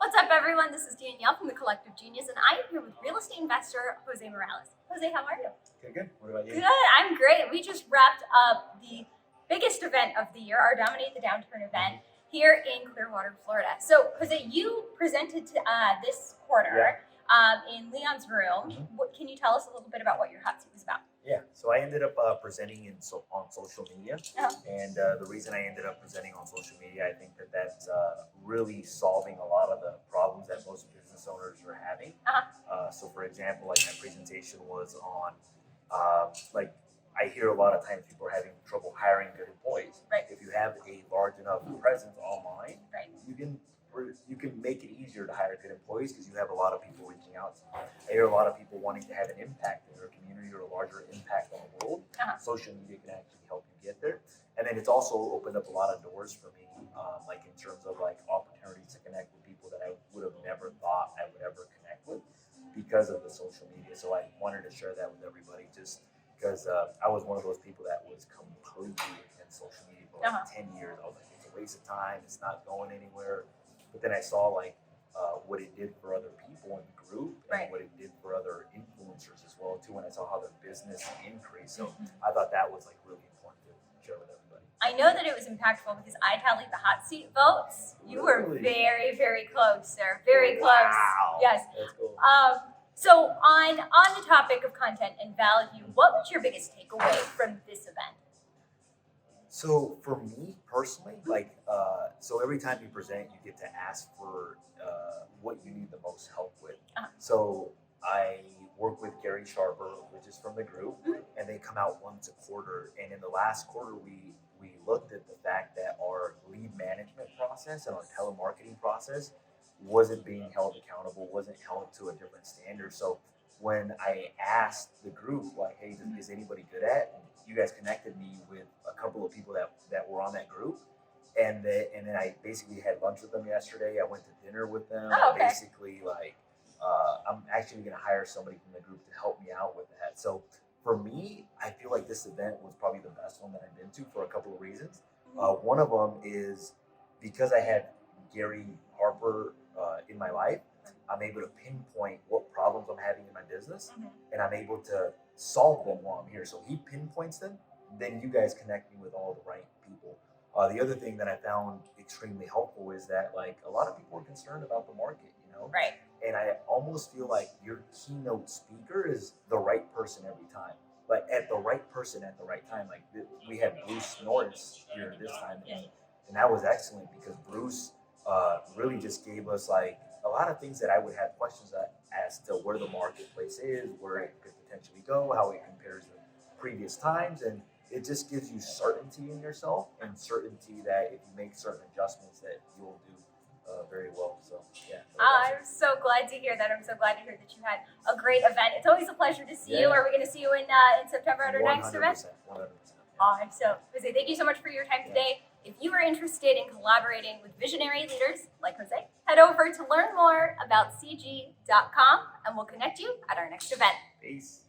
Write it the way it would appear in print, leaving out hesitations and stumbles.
What's up, everyone? This is Danielle from the Collective Genius, and I am here with real estate investor Jose Morales. Jose, how are you? Okay, good. What about you? Good. I'm great. We just wrapped up the biggest event of the year, our Dominate the Downturn event here in Clearwater, Florida. So, Jose, you presented to this quarter in Leon's room. What, can you tell us a little bit about what your hot seat was about? Yeah, so I ended up presenting on social media, and the reason I ended up presenting on social media, I think that's really solving a lot of the problems that most business owners are having. So, for example, like my presentation was on, like I hear a lot of times people are having trouble hiring good employees. Right. If you have a large enough presence online, Right. you can make it easier to hire good employees because you have a lot of people reaching out to you. I hear a lot of people wanting to have an impact in their community or a larger impact on the world. Social media can actually help you get there. And then it's also opened up a lot of doors for me, like in terms of like opportunities to connect with people that I would have never thought I would ever connect with because of the social media. So I wanted to share that with everybody just because I was one of those people that was completely against social media for like 10 years. I was like, it's a waste of time. It's not going anywhere. But then I saw like what it did for other people in the group and what it did for other influencers as well too. When I saw how their business increased, so I thought that was like really important to share with everybody. I know that it was impactful because I tallied the hot seat votes. You were very, very close, sir. Very close. Wow. Yes. That's cool. So on the topic of content and value, what was your biggest takeaway from this event? So for me personally, like, so every time you present, you get to ask for what you need the most help with. So I work with Gary Sharper, which is from the group, and they come out once a quarter. And in the last quarter, we looked at the fact that our lead management process and our telemarketing process wasn't being held accountable, wasn't held to a different standard. So when I asked the group, like, hey, is anybody good at? And you guys connected me with a couple of people that were on that group. And then I basically had lunch with them yesterday. I went to dinner with them. Basically, like, I'm actually going to hire somebody from the group to help me out with that. So for me, I feel like this event was probably the best one that I've been to for a couple of reasons. One of them is because I had Gary Harper in my life, I'm able to pinpoint what problems I'm having in my business, and I'm able to solve them while I'm here. So he pinpoints them, then you guys connect me with all the right people. The other thing that I found extremely helpful is that like a lot of people are concerned about the market, you know? Right. And I almost feel like your keynote speaker is the right person every time. Like at the right person at the right time. Like we had Bruce Norris here this time, and that was excellent because Bruce really just gave us like a lot of things that I would have questions as to where the marketplace is, where it could potentially go, how it compares to previous times, and it just gives you certainty in yourself and certainty that if you make certain adjustments that you'll do very well. So yeah. I'm so glad to hear that. I'm so glad to hear that you had a great event. It's always a pleasure to see you. Are we going to see you in September at our next event? 100%. So Jose, thank you so much for your time today. If you are interested in collaborating with visionary leaders like Jose, head over to learn more about cg.com and we'll connect you at our next event. Peace.